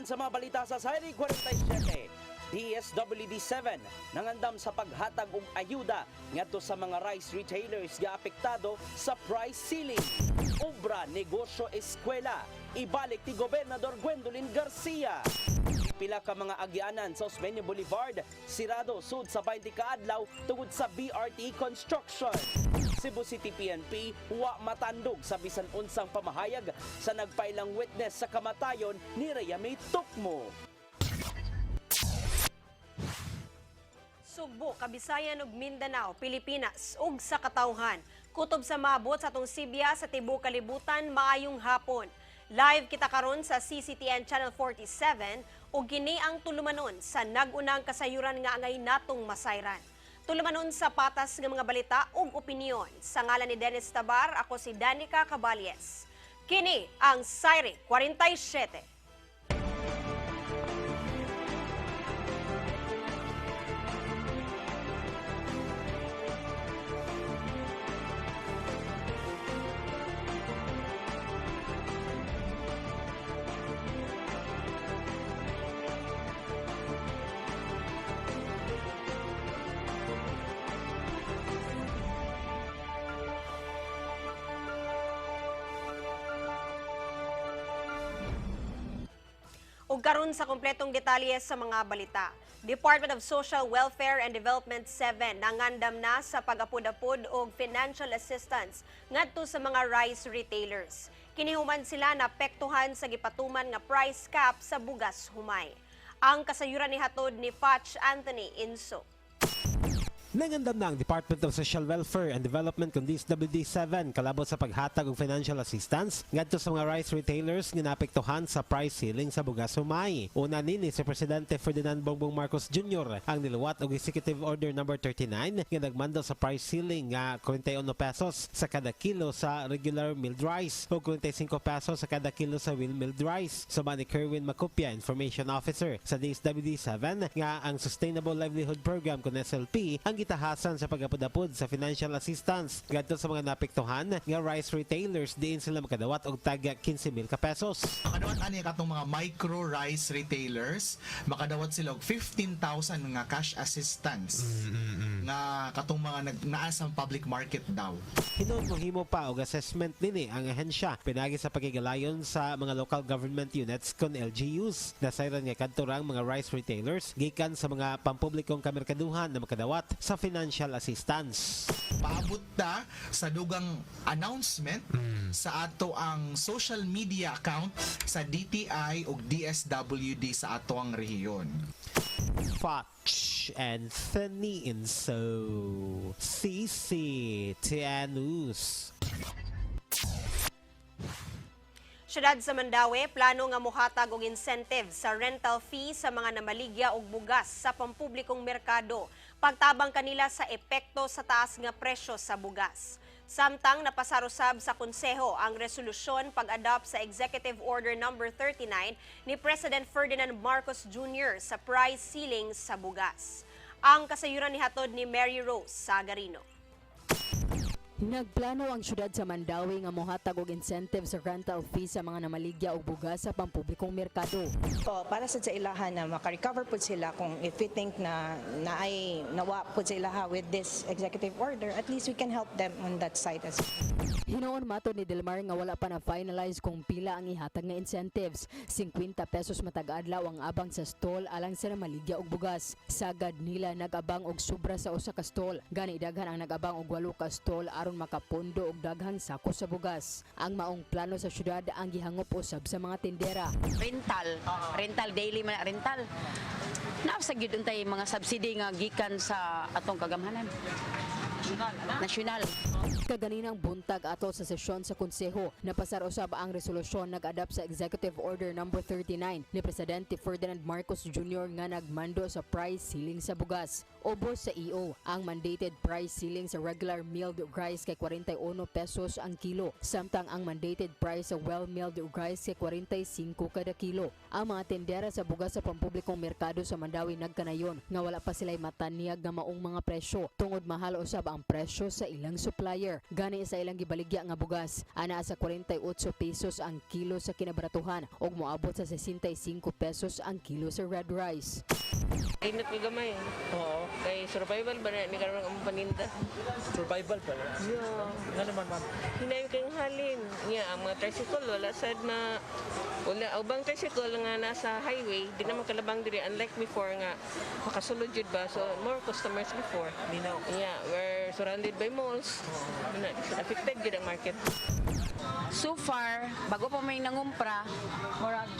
Uban sa mga balita sa Sayri 47, DSWD7 nangandam sa paghatag og ayuda ngadto sa mga rice retailers nga apektado sa price ceiling. Obra, negosyo, eskwela, ibalik ti Gobernador Gwendolyn Garcia. Pila ka mga agyanan sa Osmeña Boulevard sirado sud sa 20 ka adlaw tungod sa BRT construction. Cebu City PNP wa matandog sa bisan unsang pamahayag sa nagpailang witness sa kamatayon ni Rayami Tukmo. Sugbo, Kabisayan ug Mindanao, Pilipinas ug sa katawhan. Kutob sa mabot sa atong Sibya sa tibuok kalibutan maayong hapon. Live kita karon sa CCTN Channel 47 ug kini ang tulumanon sa nagunang kasayuran nga angay natong masayran. Tulumanon sa patas nga mga balita ug opinyon. Sa ngalan ni Dennis Tabar, ako si Danica Caballes. Kini ang Sayri 47. Ug karon sa kompletong detalye sa mga balita. Department of Social Welfare and Development 7 nangandam na sa pag-apod-apod og financial assistance ngadto sa mga rice retailers. Kinihuman sila naapektuhan sa gipatuman nga price cap sa bugas humay. Ang kasayuran ni hatod ni Patch Anthony Inso. Nangandam na ang Department of Social Welfare and Development kung DSWD7 kalabot sa paghatag og financial assistance ngadto sa mga rice retailers nga naapektuhan sa price ceiling sa bugas humay. Una nini si Presidente Ferdinand Bongbong Marcos Jr. ang niluwat og Executive Order No. 39 nga nagmando sa price ceiling nga 41 pesos sa kada kilo sa regular milled rice o 45 pesos sa kada kilo sa wheel milled rice. Suba ni Kerwin Macupia, Information Officer sa DSWD7 nga ang Sustainable Livelihood Program kung SLP ang gitahasan sa pag-apod-apod sa financial assistance ngadto sa mga naapektuhan nga rice retailers diin sila makadawat og taga 15,000 ka pesos. Makadawat ani katong mga micro rice retailers, makadawat sila og 15,000 nga cash assistance nga katong mga naa sa public market daw. Hinuon mo himo pa og assessment nini ang ahensya pinagi sa pagigalayon sa mga local government units kon LGUs. Nasayran nga kadturang mga rice retailers gikan sa mga pampublikong kamerkaduhan na makadawat sa financial assistance. Paabot ta sa dugang announcement sa ato ang social media account sa DTI ug DSWD sa ato ang rehiyon. Patch Anthony Inso, CCTN News. Syudad sa Mandaue, plano nga mohatag og incentive sa rental fee sa mga namaligya og bugas sa pampublikong merkado, pagtabang kanila sa epekto sa taas nga presyo sa bugas. Samtang napasarusab sa konseho ang resolusyon pag-adopt sa Executive Order No. 39 ni President Ferdinand Marcos Jr. sa price ceiling sa bugas. Ang kasayuran ni hatod ni Mary Rose Sagarino. Nagplano ang syudad sa Mandaue nga mohatag og incentive sa rental fee sa mga namaligya og bugas sa pampublikong merkado. Para sa ilahan na maka-recover po sila kung if we think na naay nawa po sa ilaha with this executive order, at least we can help them on that side as well. Hinoon matod ni Delmar nga wala pa na finalize kung pila ang ihatag nga incentives. 50 pesos matag adlaw ang abang sa stall alang sa namaligya og bugas. Sagad nila nag-abang og sobra sa usa ka stall. Gani daghan ang nag-abang og 8 ka stall aron makapondo og daghang sako sa bugas. Ang maong plano sa syudad ang gihangop usab sa mga tindera. Rental daily man rental. Naasa gyud untay mga subsidy nga gikan sa atong kagamhanan. Nasyonal. Kaganinang buntag ato sa sesyon sa konseho, napasar usab ang resolusyon nag-adapt sa Executive Order No. 39 ni Presidente Ferdinand Marcos Jr. nga nagmando sa price ceiling sa bugas. Ubos sa EO, ang mandated price ceiling sa regular milled rice kay 41 pesos ang kilo, samtang ang mandated price sa well-milled rice kay 45 kada kilo. Ang mga tendera sa bugas sa pampublikong merkado sa Mandawi nagkanayon nga wala pa sila'y matanyag nga maong mga presyo tungod mahal usab ang presyo sa ilang supplier. Gani sa ilang gibaligya nga bugas, ana sa 48 pesos ang kilo sa kinabaratuhan ug moabot sa 65 pesos ang kilo sa red rice. Init ko gamay. Oo. Kay survival ba na ni karon ang paninda? Survival pala. Yeah. Nga naman, ma'am. Hinayon kayong halin. Yeah, ang mga tricycle wala sad na wala ubang tricycle nga nasa highway, di naman kalabang diri unlike before nga makasulod jud ba. So more customers before. Minaw. Yeah, we're surrounded by malls. Affected jud ang market. So far, bago pa may nangumpra, murag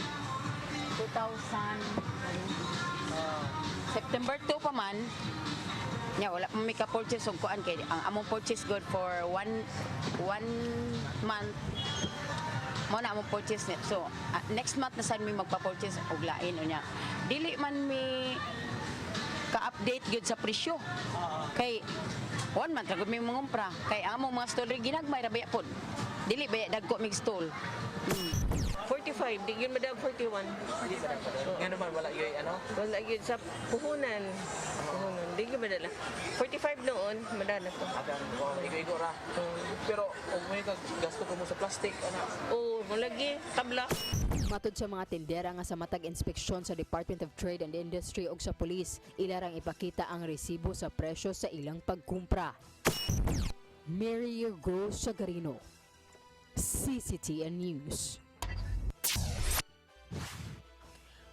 2000 September 2 pa man, wala pa may ka-purchase og kuan kay ang among purchase good for one month. Mo na among purchase ni. So, next month na sad mi magpa-purchase og lain unya. Dili man mi ka-update gyud sa presyo. Kay one month ra may mangumpra. Kay ang among mga stall ginagmay ra baya pod. Dili baya dagko mig stall. 45, di yun madam 41. Nga naman, wala yun, ano? Wala yun sa puhunan. Puhunan, di yun madala. 45 noon, madala to. Agang, igo-igo ra. Pero, kung may gasto ko mo sa plastic, ano? Oo, lagi, tabla. Matod sa mga tendera nga sa matag inspeksyon sa Department of Trade and Industry ug sa pulis, ilarang ipakita ang resibo sa presyo sa ilang pagkumpra. Mary Rose Sagarino, CCTN News.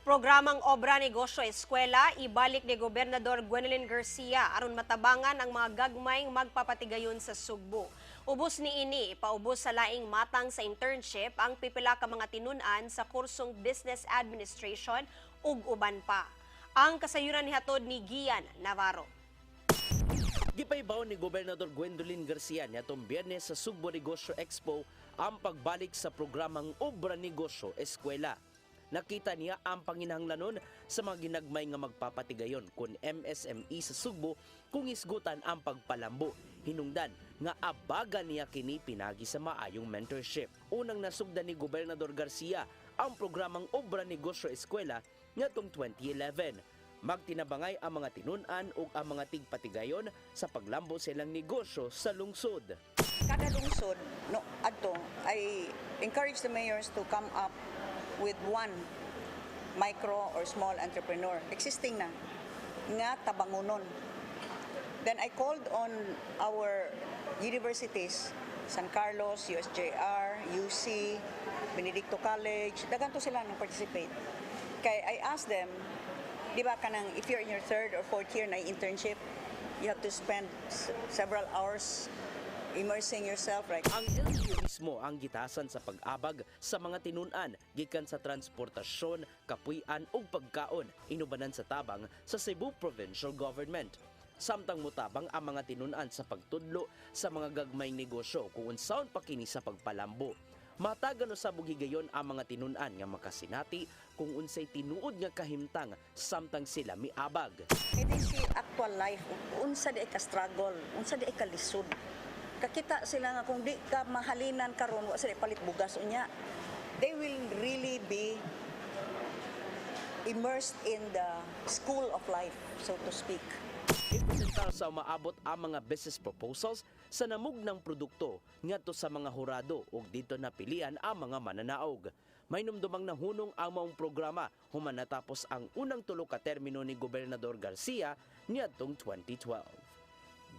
Programang Obra Negosyo Eskwela ibalik ni Gobernador Gwendolyn Garcia aron matabangan ang mga gagmayng magpapatigayon sa Sugbo. Ubos ni ini paubos sa laing matang sa internship ang pipila ka mga tinunan sa kursong Business Administration ug uban pa. Ang kasayuran ni hatod ni Gian Navarro. Gipaybaw ni Gobernador Gwendolyn Garcia niadtong Biyernes sa Sugbo Negosyo Expo ang pagbalik sa programang Obra Negosyo Eskwela. Nakita niya ang panginahanglanon sa mga ginagmay nga magpapatigayon kun MSME sa Sugbo kung isgutan ang pagpalambo. Hinungdan nga abaga niya kini pinagi sa maayong mentorship. Unang nasugdan ni Gobernador Garcia ang programang Obra Negosyo Eskwela ngatong 2011. Magtinabangay ang mga tinunan ug ang mga tigpatigayon sa paglambo sa ilang negosyo sa lungsod. Kada lungsod, no, adto, I encourage the mayors to come up with one micro or small entrepreneur, existing na, nga tabangunon. Then I called on our universities, San Carlos, USJR, UC, Benedicto College, dagan to sila nang participate. Kaya I asked them, di ba kanang if you're in your third or fourth year na internship, you have to spend several hours immersing yourself, right? Ang LGU mismo ang gitasan sa pag-abag sa mga tinunan gikan sa transportasyon, kapuy-an ug pagkaon inubanan sa tabang sa Cebu Provincial Government. Samtang mutabang ang mga tinunan sa pagtudlo sa mga gagmay negosyo kung unsaon pa kini sa pagpalambo. Matagan usab og higayon ang mga tinunan nga makasinati kung unsay tinuod nga kahimtang samtang sila miabag. Ito si actual life, unsa di ka struggle, unsa di ka lisod. Kakita sila nga kung di ka mahalinan karon wa sila palit bugas unya. They will really be immersed in the school of life, so to speak. Ipresentar sa maabot ang mga business proposals sa namugnang produkto ngadto sa mga hurado ug dito napilian ang mga mananaog. May numdumang nahunong ang maong programa human natapos ang unang tulo ka termino ni Gobernador Garcia niadtong 2012.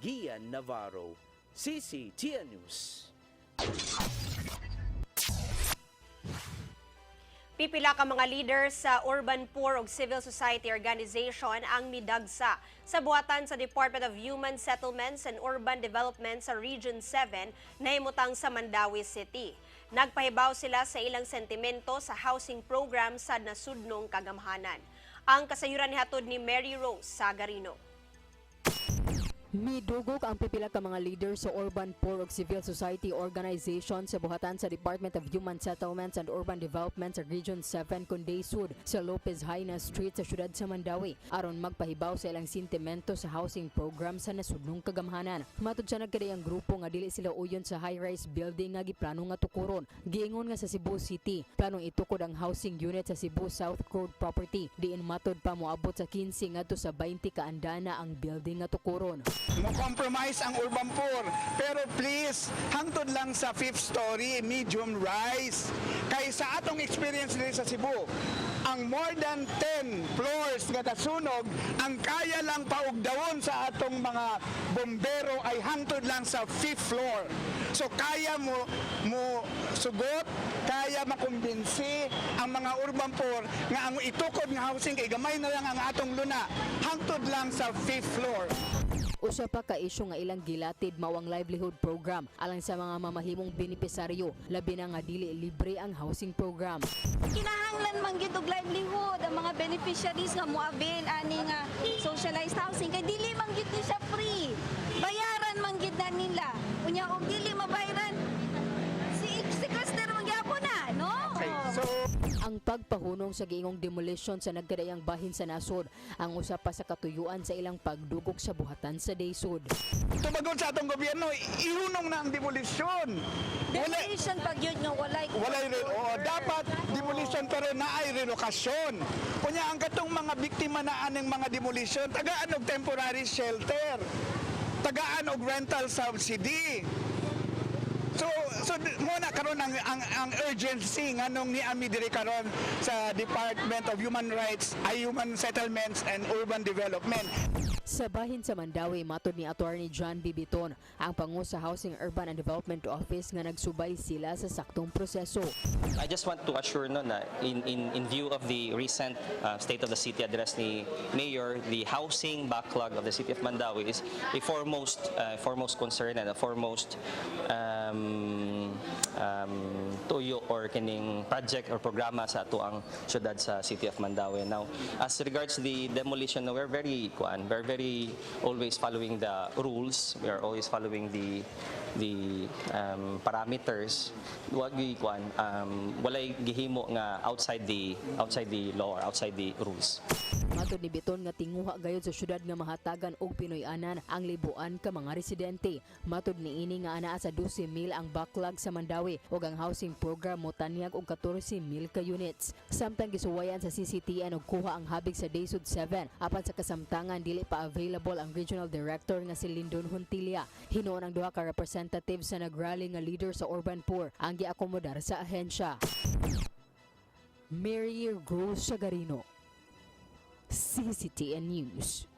Gian Navarro, CCTN News. Pipila ka mga leaders sa urban poor ug civil society organization ang midagsa sa buhatan sa Department of Human Settlements and Urban Development sa Region 7 na himutang sa Mandawi City. Nagpahibaw sila sa ilang sentimento sa housing program sa nasudnong kagamhanan. Ang kasayuran ni hatod ni Mary Rose Sagarino. Midugog ang pipila ka mga leader sa urban poor ug civil society organization sa buhatan sa Department of Human Settlements and Urban Development sa Region 7 kundi Sud sa Lopez Haina Street sa syudad sa Mandawi aron magpahibaw sa ilang sentimento sa housing program sa nasudnong kagamhanan. Matud sa nagkadi ang grupo nga dili sila uyon sa high-rise building nga giplano nga tukuron. Giingon nga sa Cebu City, planong itukod ang housing unit sa Cebu South Road property. Diin matud pa moabot sa 15 ngadto sa 20 ka andana ang building nga tukuron. Mo-compromise ang urban poor. Pero please, hangtod lang sa 5th story, medium rise. Kay sa atong experience dito sa Cebu, ang more than 10 floors nga nasunog, ang kaya lang paugdawon sa atong mga bombero ay hangtod lang sa 5th floor. So kaya mo sugot, kaya makumbinsi ang mga urban poor nga ang itukod nga housing kay gamay na lang ang atong luna, hangtod lang sa 5th floor. Usa pa ka isyu nga ilang gilatid mao ang livelihood program alang sa mga mamahimong benepisaryo, labi na nga dili libre ang housing program. Kinahanglan man gyud og livelihood ang mga beneficiaries nga moabil ani nga socialized housing kay dili man gyud ni siya free. Bayaran man gyud na nila. Unya og dili mabayaran si customer man gyapon na, no? Okay, so Ang pagpahunong sa giingong demolition sa nagkadayang bahin sa nasod ang usa pa sa katuyuan sa ilang pagdugok sa buhatan sa Daysud. tumagon sa atong gobyerno, ihunong na ang demolisyon. Demolition pag yun nga walay Dapat demolition pero naay relokasyon. Kunya ang katong mga biktima na aning mga demolition, tagaan og temporary shelter, tagaan og rental subsidy. So muna karon ang urgency nganong ni ami diri karon sa Department of Human Rights, Human Settlements and Urban Development. Sa bahin sa Mandawi, matod ni Attorney John Bibiton, ang pangu sa Housing, Urban and Development Office nga nagsubay sila sa saktong proseso. I just want to assure no na in view of the recent State of the City address ni Mayor, the housing backlog of the City of Mandawi is a foremost concern and a foremost tuyo or kining project or programa sa ato ang syudad sa City of Mandawi. Now, as regards the demolition, we're very always following the rules. We are always following the parameters. Walay gihimo nga outside the law or outside the rules. Matod ni Biton nga tinguha gayud sa syudad nga mahatagan og Pinoy-anan ang libuan ka mga residente. Matod ni ini nga anaa sa 12,000 ang backlog sa Mandawi ug ang housing program mo tanyag og 14,000 ka units. Samtang gisuwayan sa CCTN og kuha ang habig sa Daysud 7 apan sa kasamtangan dili pa available ang regional director nga si Lindon Huntilia. Hinuon ang duha ka representative sa nagrally nga leader sa urban poor ang giakomodar sa ahensya. Mary Rose Sagarino, CCTN News.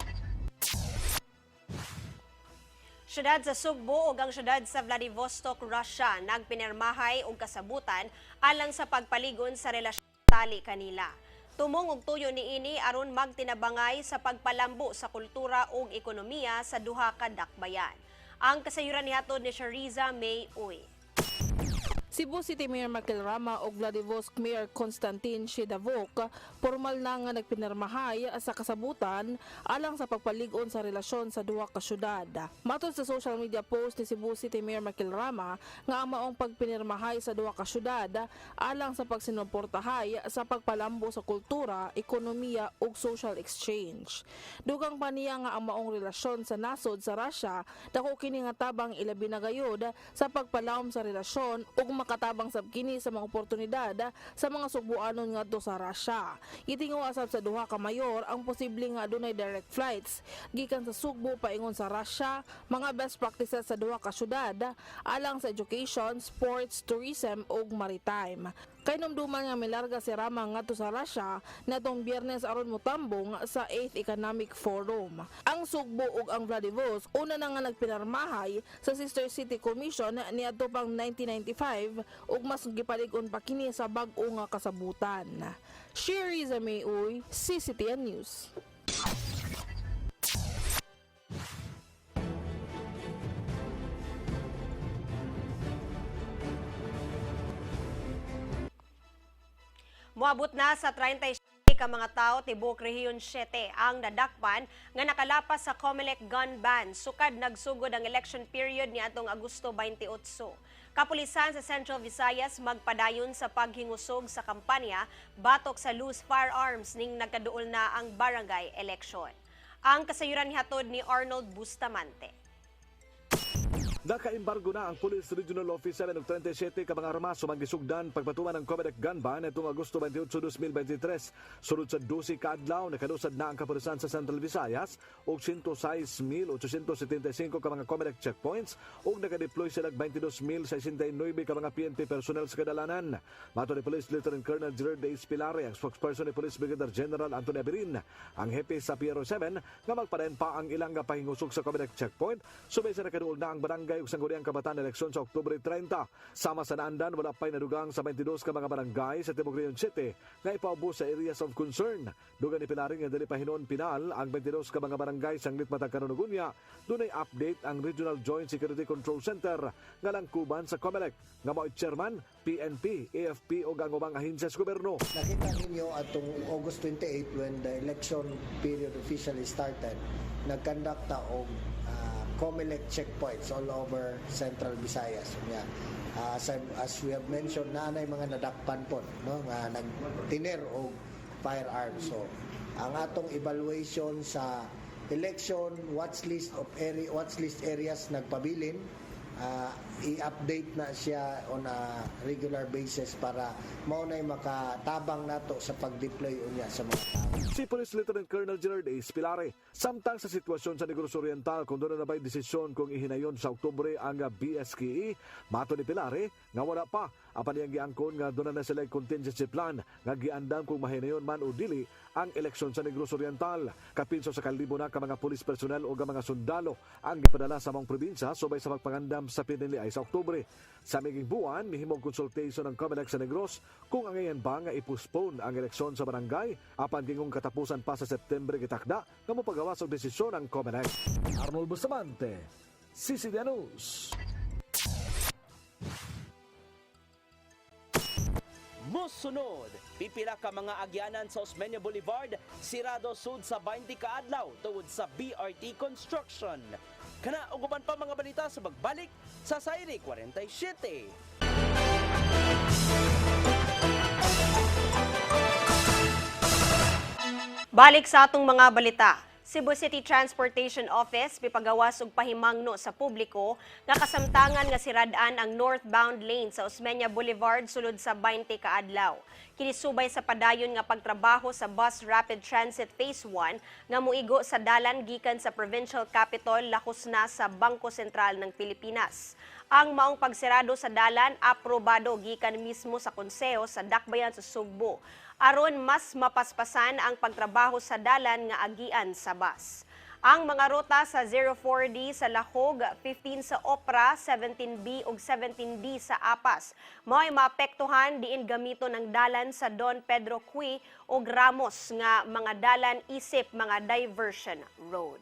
Syudad sa Sugbo ug ang syudad sa Vladivostok, Russia nagpinirmahay og kasabutan alang sa pagpaligon sa relasyon tali kanila. Tumong og tuyo niini aron magtinabangay sa pagpalambo sa kultura ug ekonomiya sa duha ka dakbayan. Ang kasayuran nihatod ni Shariza May Uy. Cebu City Mayor Michael Rama ug Vladivostok Mayor Konstantin Shedavok formal na nga nagpinirmahay sa kasabutan alang sa pagpalig-on sa relasyon sa duha ka syudad. Matod sa social media post ni Cebu City Mayor Michael Rama nga ang maong pagpinirmahay sa duha ka syudad alang sa pagsinuportahay sa pagpalambo sa kultura, ekonomiya ug social exchange. Dugang pa niya nga ang maong relasyon sa nasod sa Russia dako kini nga tabang ilabi na gayud sa pagpalawom sa relasyon ug makatabang sab kini sa mga oportunidad sa mga Sugbuanon ngadto sa Russia. Itinguha asab sa duha ka mayor ang posible nga adunay direct flights gikan sa Sugbo paingon sa Russia, mga best practices sa duha ka syudad alang sa education, sports, tourism ug maritime. Kay numduman nga milarga si Rama ngadto sa Russia natong Biyernes aron motambong sa 8th Economic Forum. Ang Sugbo ug ang Vladivostok una na nga nagpinarmahay sa Sister City Commission niadto pang 1995 ug mas gipalig-on pa kini sa bag-o nga kasabutan. Shariza May Uy, CCTN News. Moabot na sa 37 ka mga tawo tibok Rehiyon 7 ang nadakpan nga nakalapas sa COMELEC gun ban sukad nagsugod ang election period ni atong Agosto 28. Kapulisan sa Central Visayas magpadayon sa paghingusog sa kampanya batok sa loose firearms ning nagkaduol na ang barangay election. Ang kasayuran ni hatod ni Arnold Bustamante. Naka-embargo na ang Police Regional Office 7 of 37 ka mga armas sumagisugdan pagpatuman ng COMELEC gun ban itong Agosto 28, 2023. Sunod sa 12 kaadlaw, nakalusad na ang kapulisan sa Central Visayas og 106,875 ka mga COMELEC checkpoints ug nakadeploy sila 22,069 ka mga PNP personnel sa kadalanan. Mato ni Police Lieutenant Colonel Gerard A. Spilare, ang spokesperson ni Police Brigadier General Antonio Abirin, ang hepe sa Piero 7 nga magpadayon pa ang ilang pahingusog sa COMELEC checkpoint subay sa nakaduol na ang barangay ug sangguniang kabataan eleksyon sa Oktubre 30. Sama sa naandan, wala pa'y nadugang sa 22 ka mga barangay sa Timog Rehiyon City nga ipaubos sa areas of concern. Dugan ni Pilaring nga dili pa hinon pinal ang 22 ka mga barangay sanglit matag kanunugunya. Dunay update ang Regional Joint Security Control Center nga langkuban sa COMELEC nga mao chairman, PNP, AFP ug ang ubang ahensya sa gobyerno. Nakita ninyo atong August 28 when the election period officially started, nagkandakta og COMELEC checkpoints all over Central Visayas. As we have mentioned, naanay mga nadakpan po, no, nga nagtiner og firearms. So, ang atong evaluation sa election watchlist areas nagpabilin, i-update na siya on a regular basis para maunay makatabang nato sa pag-deploy unya sa mga tao. Si Police Lieutenant Colonel Gerard A. Spilare, samtang sa sitwasyon sa Negros Oriental kung doon na ba'y desisyon kung ihinayon sa Oktubre ang BSKE, mato ni Pilare nga wala pa. Apan niyang giangkon nga doon na sila contingency plan nga giandam kung mahinayon man o dili ang eleksyon sa Negros Oriental. Kapinso sa kalibo na ka mga police personnel o mga sundalo ang gipadala sa mga probinsya subay sa magpangandam sa piniliay sa Oktubre. Sa miging buwan, mihimong consultation ng COMELEC sa Negros kung angayan ba nga ipospone ang eleksyon sa barangay apan gingong katapusan pa sa September gitakda nga mopagawas og desisyon ang COMELEC. Arnold Bustamante, CCTV News. Musunod, pipila ka mga agyanan sa Osmeña Boulevard, sirado sud sa 20 ka adlaw tungod sa BRT construction. Kana ug uban pa mga balita sa pagbalik sa Sayri 47. Balik sa atong mga balita. Cebu City Transportation Office pipagawas og pahimangno sa publiko nga kasamtangan nga siradaan ang northbound lane sa Osmeña Boulevard sulod sa 20 ka adlaw. Kinisubay sa padayon nga pagtrabaho sa Bus Rapid Transit Phase 1 nga muigo sa dalan gikan sa provincial capital lakos na sa Bangko Sentral ng Pilipinas. Ang maong pagsirado sa dalan aprobado gikan mismo sa konseho sa Dakbayan sa Sugbo aron mas mapaspasan ang pagtrabaho sa dalan nga agian sa bus. Ang mga ruta sa 04D sa Lahog, 15 sa Opra, 17B ug 17D sa Apas mao'y maapektuhan diin gamito ng dalan sa Don Pedro Cui ug Ramos nga mga dalan isip mga diversion road.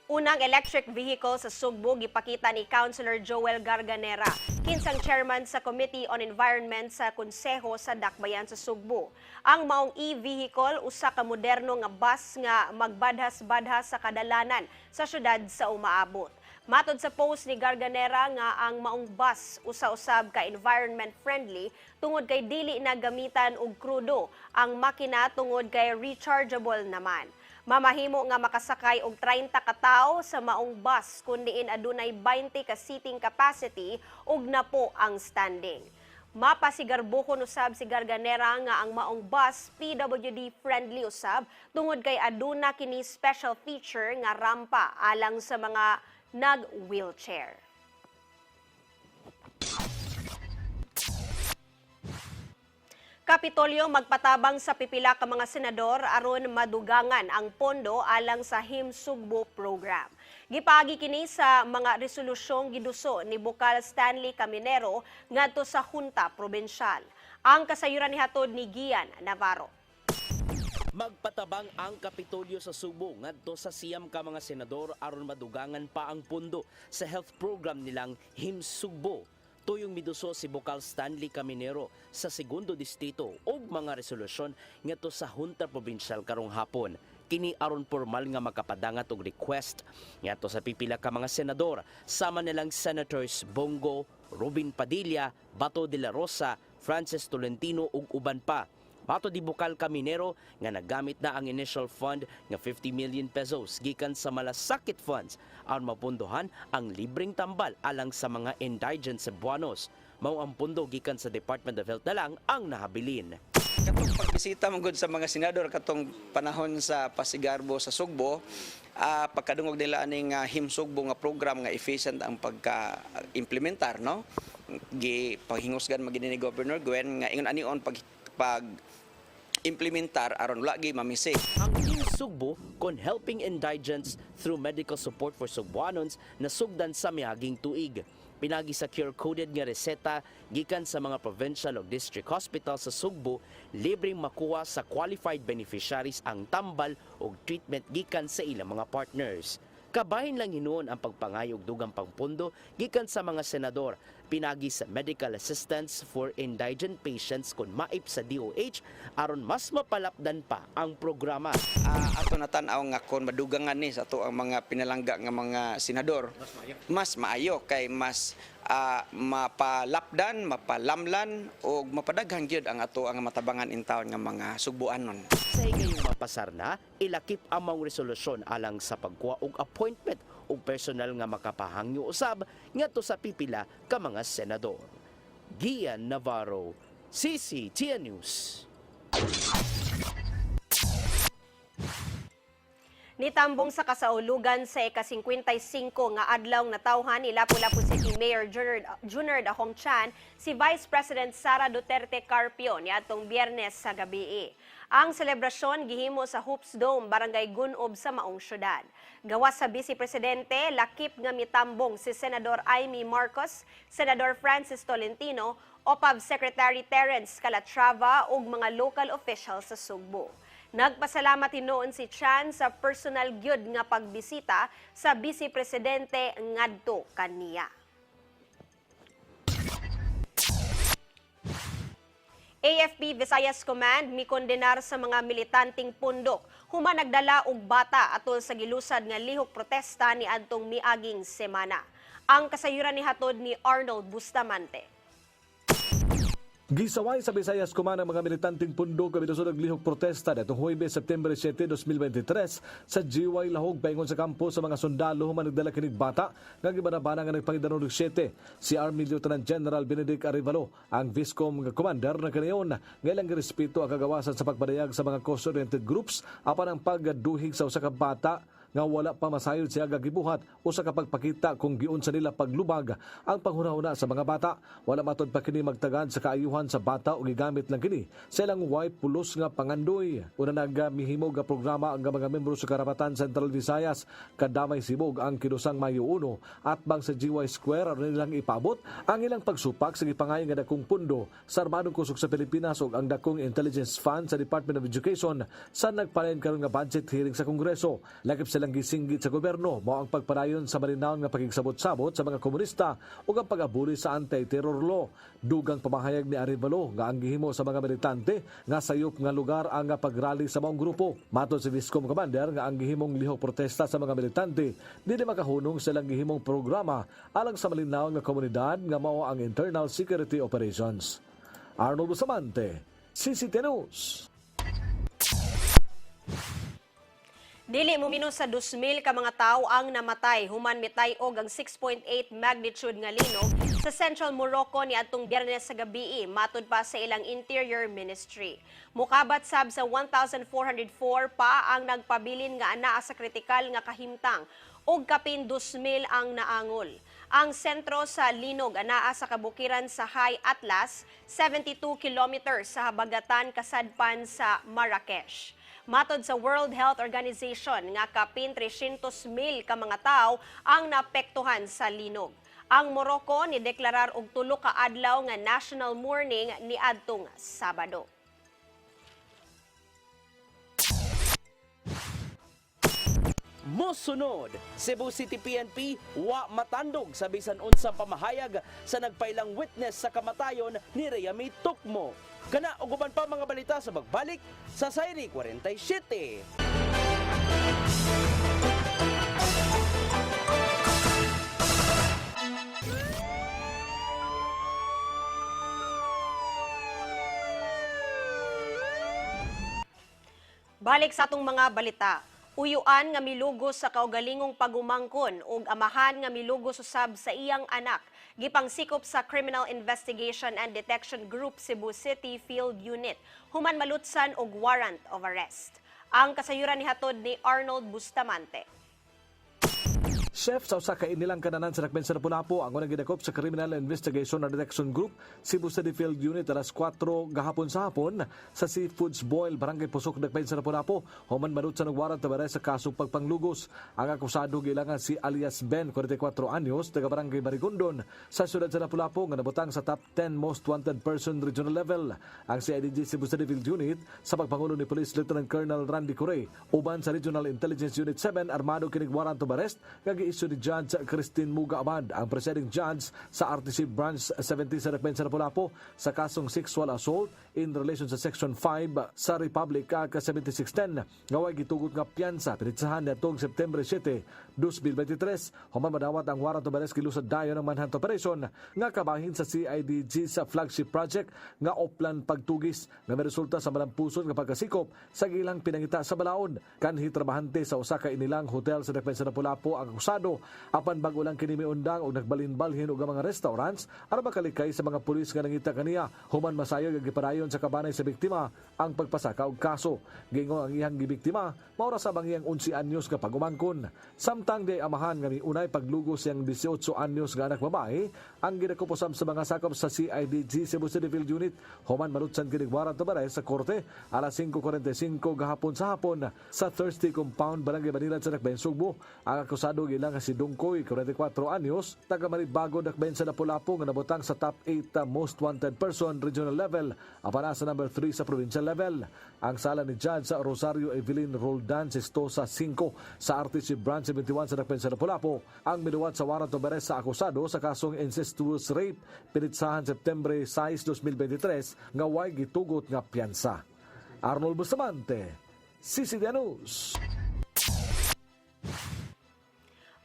Unang electric vehicle sa Sugbo gipakita ni Councilor Joel Garganera, kinsang chairman sa Committee on Environment sa Konseho sa Dakbayan sa Sugbo. Ang maong e-vehicle usa ka moderno nga bus nga magbadhas-badhas sa kadalanan sa syudad sa umaabot. Matod sa post ni Garganera nga ang maong bus usa-usab ka environment friendly tungod kay dili na gamitan og krudo, ang makina tungod kay rechargeable naman. Mamahimo nga makasakay og 30 ka tawo sa maong bus kun diin adunay 20 ka seating capacity ug napo ang standing. Mapasigarbuhon usab si Garganera nga ang maong bus PWD friendly usab tungod kay aduna kini special feature nga rampa alang sa mga nag-wheelchair. Kapitolyo magpatabang sa pipila ka mga senador aron madugangan ang pondo alang sa Himsugbo program. Gipagi kini sa mga resolusyong giduso ni Bukal Stanley Caminero ngadto sa Junta Provincial. Ang kasayuran ni hatod ni Gian Navarro. Magpatabang ang Kapitolyo sa Subo ngadto sa siyam ka mga senador aron madugangan pa ang pondo sa health program nilang Himsugbo. Tuyong miduso si Bukal Stanley Caminero sa segundo distrito og mga resolusyon ngadto sa Hunta Provincial karong hapon. Kini aron formal nga makapadangat og request ngadto sa pipila ka mga senador sama nilang Senators Bongo, Robin Padilla, Bato de la Rosa, Francis Tolentino ug uban pa. Bato di Bukal Caminero nga nagamit na ang initial fund nga 50 million pesos gikan sa malasakit funds aron mapunduhan ang libreng tambal alang sa mga indigent Cebuanos. Mao ang pundo gikan sa Department of Health na lang ang nahabilin. Katong pagbisita mo gud sa mga senador katong panahon sa Pasigarbo sa Sugbo, pagkadungog nila aning himsugbo nga program nga efficient ang pagka-implementar, no? Paghingusgan magini ni Governor Gwen nga ingon anion pag implementar aron wala gi mamisi. Ang Team Sugbo kon helping indigents through medical support for Sugbuanons na sugdan sa miaging tuig. Pinagi sa QR-coded nga reseta gikan sa mga provincial o district hospital sa Sugbo, libreng makuha sa qualified beneficiaries ang tambal o treatment gikan sa ilang mga partners. Kabahin lang hinuon ang pagpangayog dugang pangpundo gikan sa mga senador, pinagi sa medical assistance for indigent patients kon maip sa DOH aron mas mapalapdan pa ang programa. Ato natan-aw nga kon madugangan ni sa ato ang mga pinalangga nga mga senador, mas maayo kay mas mapalapdan, mapalamlan o mapadaghan gyud ang ato ang matabangan in town nga mga Sugbuanon. Sa higayong mapasar na, ilakip amang resolusyon alang sa pagkuha og appointment og personal nga makapahangyo usab ngadto sa pipila ka mga senador. Gian Navarro, CCTN News. Nitambong sa kasaulugan sa ika-55 nga adlaw na tawhan ni Lapu-Lapu City Mayor Junard Ahongchan si Vice President Sara Duterte Carpio niadtong Biyernes sa gabi. Ang selebrasyon gihimo sa Hoops Dome, Barangay Gunob sa maong syudad. Gawas sa Vice Presidente, lakip nga mitambong si Senador Amy Marcos, Senador Francis Tolentino, OPAV Secretary Terence Calatrava ug mga local officials sa Sugbo. Nagpasalamat hinuon si Chan sa personal gyud nga pagbisita sa Vice Presidente ngadto kaniya. AFP Visayas Command mikondenar sa mga militanteng pundok human nagdala og bata atol sa gilusad nga lihok protesta ni adtong miaging semana. Ang kasayuran ni hatod ni Arnold Bustamante. Gisaway sa Visayas Command ang mga militanteng pundo kabidusod og lihok protesta datong Huwebes, September 7, 2023 sa GY Lahog paingon sa kampo sa mga sundalo human nagdala kinig bata nga gibanabana nga nagpangidanon og 7 si Army Lieutenant General Benedict Arevalo, ang Viscom nga commander na kaniyon nga ilang girespeto ang kagawasan sa pagpadayag sa mga cause-oriented groups apan ang pagduhig sa usa ka bata nga wala pa masayod siya gagibuhat o sa kapagpakita kung giunsa nila paglubag ang panghunahuna sa mga bata. Wala matod pa kini magtagad sa kaayuhan sa bata o gigamit lang kini sa ilang white pulos nga pangandoy. Una nagamihimog nga programa ang mga membro sa Karapatan Central Visayas kadamay sibog ang kinusang Mayo 1 at bang sa GY Square aron nilang ipabot ang ilang pagsupak sa gipangayong nga dakong pundo sa Armadong Kusog sa Pilipinas ug ang dakong intelligence fund sa Department of Education sa nagpalain karon nga budget hearing sa Kongreso. Lakip sila gisinggit sa gobyerno mao ang pagpadayon sa malinawon nga pagigsabot-sabot sa mga komunista ug ang pag-abuli sa anti-terror law. Dugang pamahayag ni Arevalo nga ang gihimo sa mga militante nga sayop nga lugar ang pagrally sa maong grupo. Matod si Viscom Commander nga ang gihimong lihok protesta sa mga militante dili makahunong sa ilang gihimong programa alang sa malinawon nga komunidad nga mao ang internal security operations. Arnold Bustamante, CCTN News. Dili mo minus sa 2,000 ka mga tao ang namatay human mitay og ang 6.8 magnitude nga linog sa Central Morocco ni atong Biyernes sa gabi matud pa sa ilang Interior Ministry. Mukabat sab sa 1,404 pa ang nagpabilin nga anaa sa kritikal nga kahimtang og kapin 2,000 ang naangol. Ang sentro sa linog anaa sa kabukiran sa High Atlas, 72 kilometers sa habagatan kasadpan sa Marrakesh. Matod sa World Health Organization nga kapin 300,000 ka mga tao ang naapektuhan sa linog. Ang Morocco ni deklarar og 3 ka adlaw nga national mourning ni adtong Sabado. mosunod. Cebu City PNP wa matandog sa bisan unsang pamahayag sa nagpailang witness sa kamatayon ni Reyami Tukmo. Kana ug uban pa mga balita sa magbalik sa Sayri 47. Balik sa atong mga balita. Uyuan nga milugos sa kaugalingong pagumangkon ug amahan nga milugos usab sa iyang anak. Gipangsikop sa Criminal Investigation and Detection Group Cebu City Field Unit. Human malutsan og warrant of arrest. Ang kasayuran ni hatod ni Arnold Bustamante. Chef sa usa ka inilang kananan sa Dakbayan sa Lapu-Lapu ang unang gidakop sa Criminal Investigation and Detection Group Cebu City Field Unit alas 4 gahapon sa hapon sa Seafoods Boil Barangay Pusok Dakbayan sa Lapu-Lapu. Human manutsan og warrant of arrest sa kasong pagpanglugos. Ang akusado gilangan si alias Ben 44 anyos taga Barangay Marigondon sa siyudad sa Lapu-Lapu nga nabutang sa top 10 most wanted person regional level. Ang CIDG Cebu City Field Unit sa pagpangulo ni Police Lieutenant Colonel Randy Corey uban sa Regional Intelligence Unit 7 armado kinig warrant of arrest isu ni Judge Christine Muga Abad, ang presiding judge sa RTC Branch 70 sa Dakbayan sa Lapu-Lapu sa kasong sexual assault in relation sa Section 5 sa Republic Act 7610 nga way gitugot nga piyansa pinitsahan niadtong September 7, 2023. Human madawat ang warrant of arrest gilusad dayon ng manhunt operation nga kabahin sa CIDG sa flagship project nga Oplan Pagtugis nga may resulta sa malampuson nga pagkasikop sa ilang pinangita sa balaod. Kanhi trabahante sa usa ka inilang hotel sa Dakbayan sa Lapu-Lapu ang akusado apan bago lang kini miundang og nagbalinbalhin og mga restaurants aron makalikay sa mga pulis nga nangita kaniya. Human masayo nga gipadayon sa kabanay sa biktima ang pagpasaka og kaso. Gingon ang iyang gibiktima maura sa iyang 11 anyos nga pagumangkon. Samtang di amahan nga miunay paglugos siyang 18 anyos nga anak babae ang gidakop usab sa mga sakop sa CIDG Cebu City Field Unit. Human manutsan kining warrant of arrest sa korte alas 5:45 gahapon sa hapon sa Thirsty Compound Barangay Banilan sa Dakbayan Sugbo. Ang akusado gilang si Dungkoy 44 anyos taga Maribago Dakbayan sa Lapu-Lapu nga nabutang sa top 8 most wanted person regional level apan sa number 3 sa provincial level. Ang sala ni Judge sa Rosario Evelyn Roldan Sistosa 5 sa RTC Branch 71 sa Dakbayan sa Lapu-Lapu ang minuwat sa warrant of arrest sa akusado sa kasong incestuous rape pinitsahan September 6, 2023 nga way gitugot nga piyansa. Arnold Bustamante, CCTV News.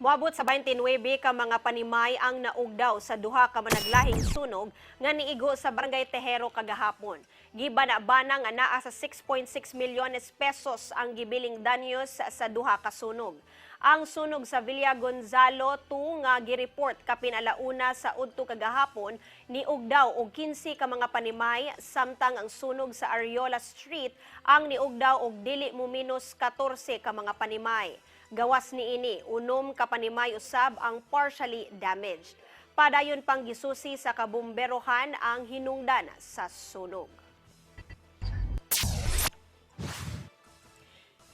Moabot sa 29 ka mga panimay ang naugdaw sa duha ka managlahing sunog nga niigo sa Barangay Tejero kagahapon. Gibana-bana nga naa sa 6.6 milyones pesos ang gibiling danyos sa duha ka sunog. Ang sunog sa Villa Gonzalo 2 nga gireport kapin alauna sa udto kagahapon niugdaw og 15 ka mga panimay samtang ang sunog sa Ariola Street ang niugdaw og dili mo minus 14 ka mga panimay. Gawas niini, 6 ka panimay usab ang partially damaged. Padayon pang gisusi sa kabumberohan ang hinungdan sa sunog.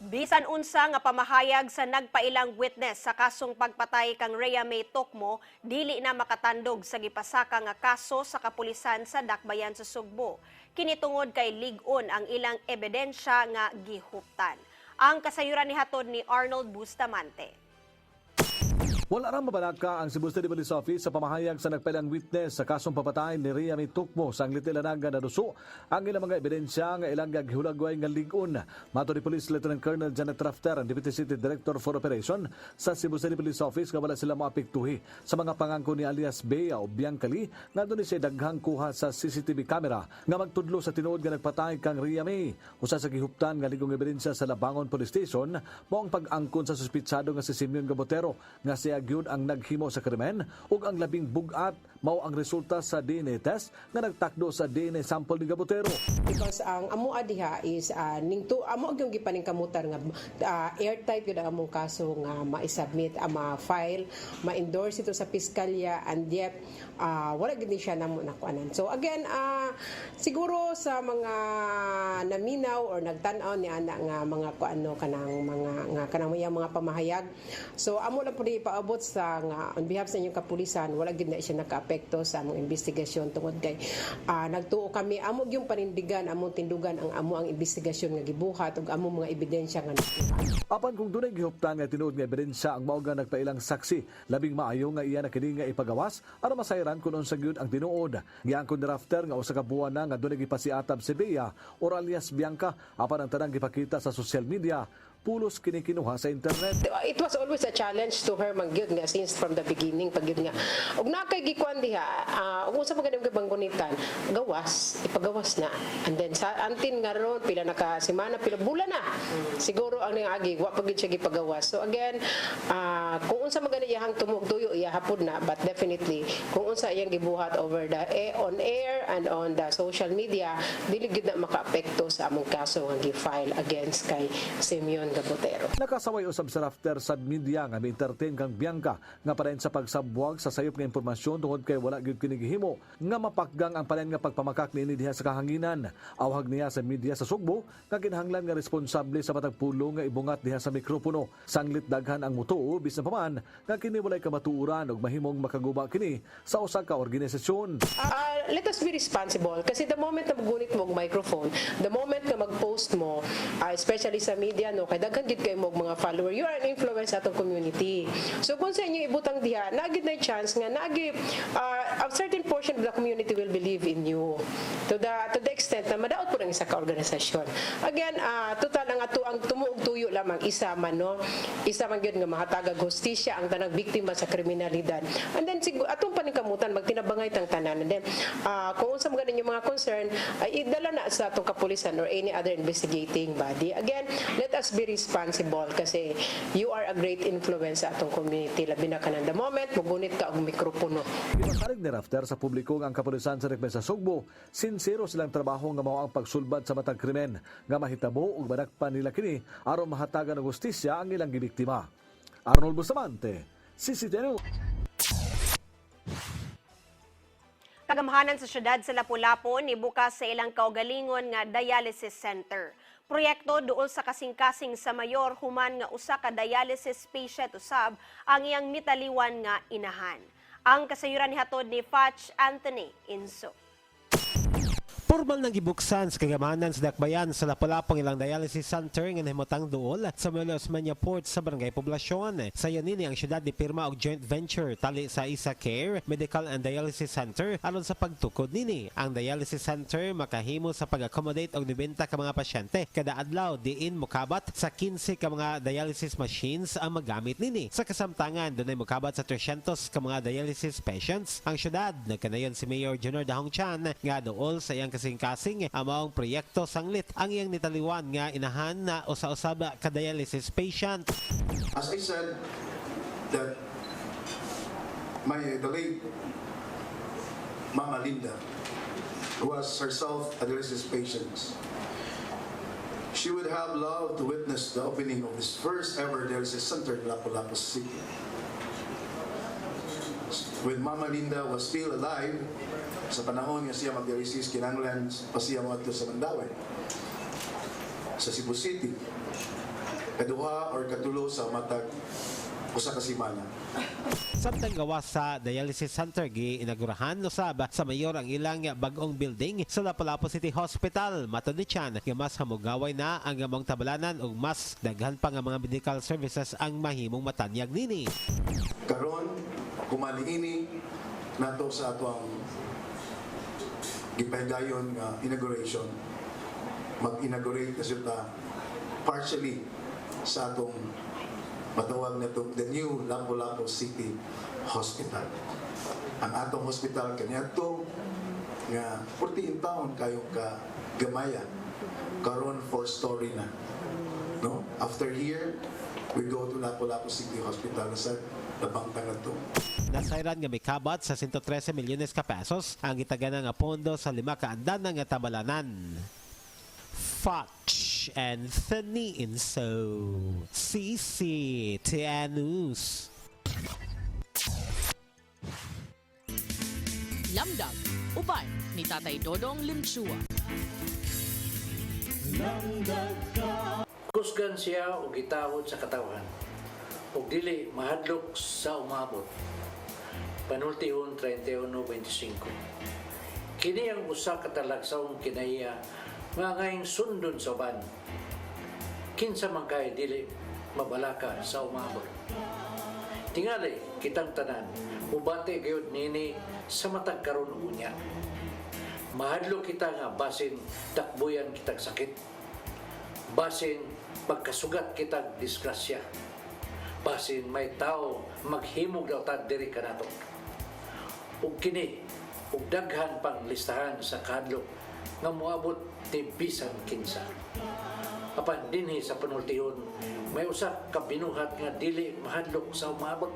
Bisan unsa nga pamahayag sa nagpailang witness sa kasong pagpatay kang Reyami Tukmo, dili na makatandog sa gipasaka nga kaso sa kapulisan sa Dakbayan sa Sugbo. Kini tungod kay lig-on ang ilang ebidensya nga gihuptan. Ang kasayuran ni hatod ni Arnold Bustamante. Wala rang mabalaka ang Cebu City Police Office sa pamahayag sa nagpailang witness sa kasong papatay ni Reyami Tukmo sa Angliti-Lanaga na duso ang ilang mga ebidensya nga ilang gihulagway nga lig-on. Mato ni Police Lieutenant Colonel Janet Rafter, ang Deputy City Director for Operation sa Cebu City Police Office nga wala sila maapektuhi sa mga pangangko ni alias Bea o Biancali nga doon siya daghang kuha sa CCTV camera nga magtudlo sa tinuod nga nagpatay kang Reyami. Usa sa gihuptan nga ligong ebidensya sa Labangon Police Station mo ang pag-angkon sa suspitsado nga si Simeon Gabotero nga siya gyud ang naghimo sa krimen ug ang labing bugat mao ang resulta sa DNA test nga nagtakdo sa DNA sample ni Gabotero. Because ang amo adiha is ning to amo gyud gipaningkamutan nga airtight gyud ang among kaso nga ma-submit ma-file ma-endorse ito sa piskalya and yet wala gyud siya namo nakuanan. So again siguro sa mga naminaw or nagtan-aw ni ana nga mga kuano kanang mga nga kanang mga pamahayag. So amo lang pud ipaabot moabot sa nga on behalf sa inyong kapulisan wala gid na siya nakaapekto sa among investigasyon tungod kay nagtuo kami amo yung panindigan among tindugan ang amo ang investigasyon nga gibuhat ug among mga ebidensya nga nakuha. Apan kung dunay gihuptan nga tinuod nga ebidensya ang mao nga nagpailang saksi, labing maayo nga iya na kini nga ipagawas aron masayran kun unsa gyud ang tinuod. Giangkon ni Rafter nga usa ka buwan na nga dunay gipasiatab si Bea or alias Bianca apan ang tanang gipakita sa social media pulos kini kinuha sa internet. It was always a challenge to her magyud nga since from the beginning pagyud nga ug nakay gikuan diha ug unsa man ganung gibanggunitan gawas ipagawas na and then sa antin nga ron pila naka semana pila bulan na siguro ang agi wa pagid siya gipagawas. So again kung unsa man gani iyang tumugtuyo iya hapud na but definitely kung unsa iyang gibuhat over the on air and on the social media dili gid na makaapekto sa among kaso nga gi-file against kay Simeon Gabotero. Nakasaway usab sa Rafter sa media nga mi-entertain kang Bianca nga padayon sa pagsabwag sa sayop nga impormasyon tungod kay wala gyud kini gihimo nga mapakgang ang padayon nga pagpamakak niini diha sa kahanginan. Awhag niya sa media sa Sugbo nga kinahanglan nga responsable sa matag pulong nga ibungat diha sa mikropono. Sanglit daghan ang mutuo bisan pa man nga kini walay kamatuoran ug mahimong makaguba kini sa usa ka organisasyon. Let us be responsible kasi the moment na magunit mo og microphone, the moment na mag-post mo, especially sa media no kay daghan gid kay mo mga follower, you are an influence sa atong community. So kung sa inyo ibutang diha, naagid na chance nga naagi a certain portion of the community will believe in you to the extent na madaot po ng isa ka organisasyon. Again, total ang ato ang tumuog tuyo lamang isa man no, isa man gyud nga mahatagag hustisya ang tanang biktima sa kriminalidad. And then atong paningkamutan magtinabangay tang tanan. And then kung unsa man ganin yung mga concern ay idala na sa atong kapulisan or any other investigating body. Again, let us be responsible kasi you are a great influence sa atong community labi na kanang the moment mugunit ka og mikropono. Ipatalig ni Rafter sa publiko ang kapulisan sa Rekben sa Sugbo, sincero silang trabaho nga mao ang pagsulbad sa matag krimen nga mahitabo ug madakpan nila kini aron mahatagan og hustisya ang ilang gibiktima. Arnold Bustamante, CCTV. Kagamhanan sa syudad sa Lapu-Lapu ni bukas sa ilang kaugalingon nga dialysis center. Proyekto duol sa kasing-kasing sa mayor human nga usa ka dialysis patient usab ang iyang mitaliwan nga inahan. Ang kasayuran ni hatod ni Fatch Anthony Inso. Formal nang gibuksan sa kagamanan sa Dakbayan sa Lapu-Lapong ilang dialysis center nga nahimutang duol sa Molos Manya Port sa Barangay Poblasyon. Sa nini ang syudad ni pirma og joint venture tali sa Isa Care Medical and Dialysis Center aron sa pagtukod nini. Ang dialysis center makahimo sa pag-accommodate og 90 ka mga pasyente kada adlaw diin mokabat sa 15 ka mga dialysis machines ang magamit nini. Sa kasamtangan dunay mokabat sa 300 ka mga dialysis patients. Ang syudad nagkanayon si Mayor Junior Dahong Chan nga duol sa iyang kasing-kasing amaong proyekto sanglit ang iyang nitaliwan nga inahan na usa-usab ka dialysis patient. As I said, that the late Mama Linda was herself a dialysis patient. She would have loved to witness the opening of this first ever dialysis center in Lapu-Lapu City. When Mama Linda was still alive, sa panahon nga siya mag-dialysis, kinanglan pa siya mga sa Mandaue, sa Cebu City, kaduha or katulo sa matag usa ka semana. Samtang gawas sa dialysis center gi-inaugurahan usab sa mayor ang ilang bag-ong building sa Lapu-Lapu City Hospital. Matod ni Chan nga mas hamugaway na ang among tabalanan ug mas daghan pa nga mga medical services ang mahimong matanyag nini. Karon kumaniini nato sa ato ang gipahigayon nga inauguration, mag-inaugurate na siya partially sa atong matawag na the new Lapu-Lapu City Hospital. Ang atong hospital kaniadto nga 14 taon kayo ka gamaya, karon 4-story na. No? After here, we go to Lapu-Lapu City Hospital sa Labangtang ato. Nasayran nga may kabat sa 113 milyones ka pesos ang gitagana nga pondo sa 5 ka andan nga tabalanan. Fatch Anthony Inso, CCTN News. Lamdag, uban ni Tatay Dodong Limsua. Kusgan siya o gitawod sa katawan. ug dili mahadlok sa umabot. Panultihon 31:25. Kini ang usa ka talagsawng kinaiya nga ngayong sundon sa uban. Kinsa man kay dili mabalaka sa umabot. Tingali kitang tanan, ubate gayud nini sa matag karon unya. Mahadlok kita nga basin takbuyan kitag sakit. Basin magkasugat kitag disgrasya. Basin may tao maghimog daw ta diri kanato. Ug kini ug daghan pang listahan sa kadlok nga moabot ti bisan kinsa. Apan dinhi sa panultihon may usa ka binuhat nga dili mahadlok sa umabot.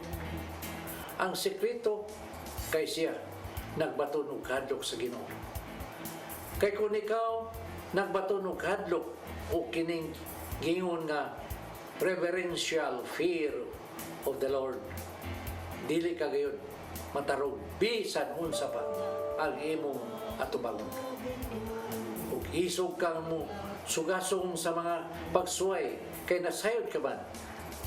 Ang sekreto kay siya nagbaton og hadlok sa Ginoo. Kay kung ikaw nagbaton og hadlok o kining gingon nga reverential fear of the Lord, dili ka gayon matarog bisan unsa pa ang imong atubangon. Ug isog kang mo sugasong sa mga pagsuway kay nasayod ka man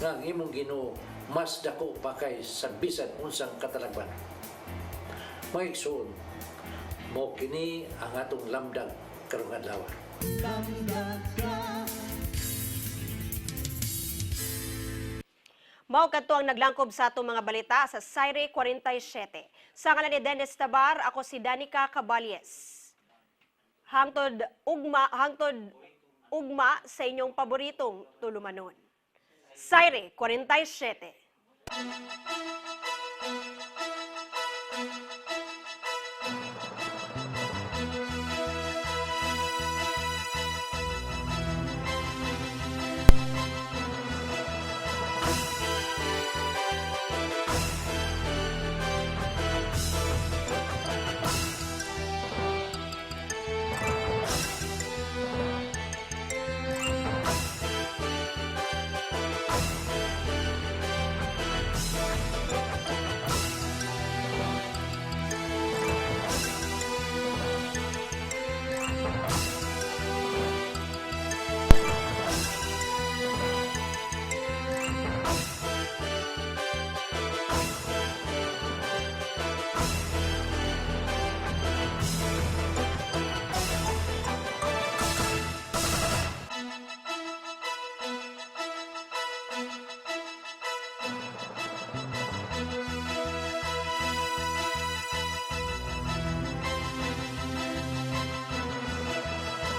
nga ang imong Ginoo mas dako pa kay sa bisan unsang katalagban. Maigsoon mo kini ang atong lamdag karong adlaw. Mao kadto ang naglangkob sa atong mga balita sa Saire 47. Sa ngalan ni Dennis Tabar, ako si Danica Caballes. Hangtod ugma sa inyong paboritong tulumanon. Saire 47.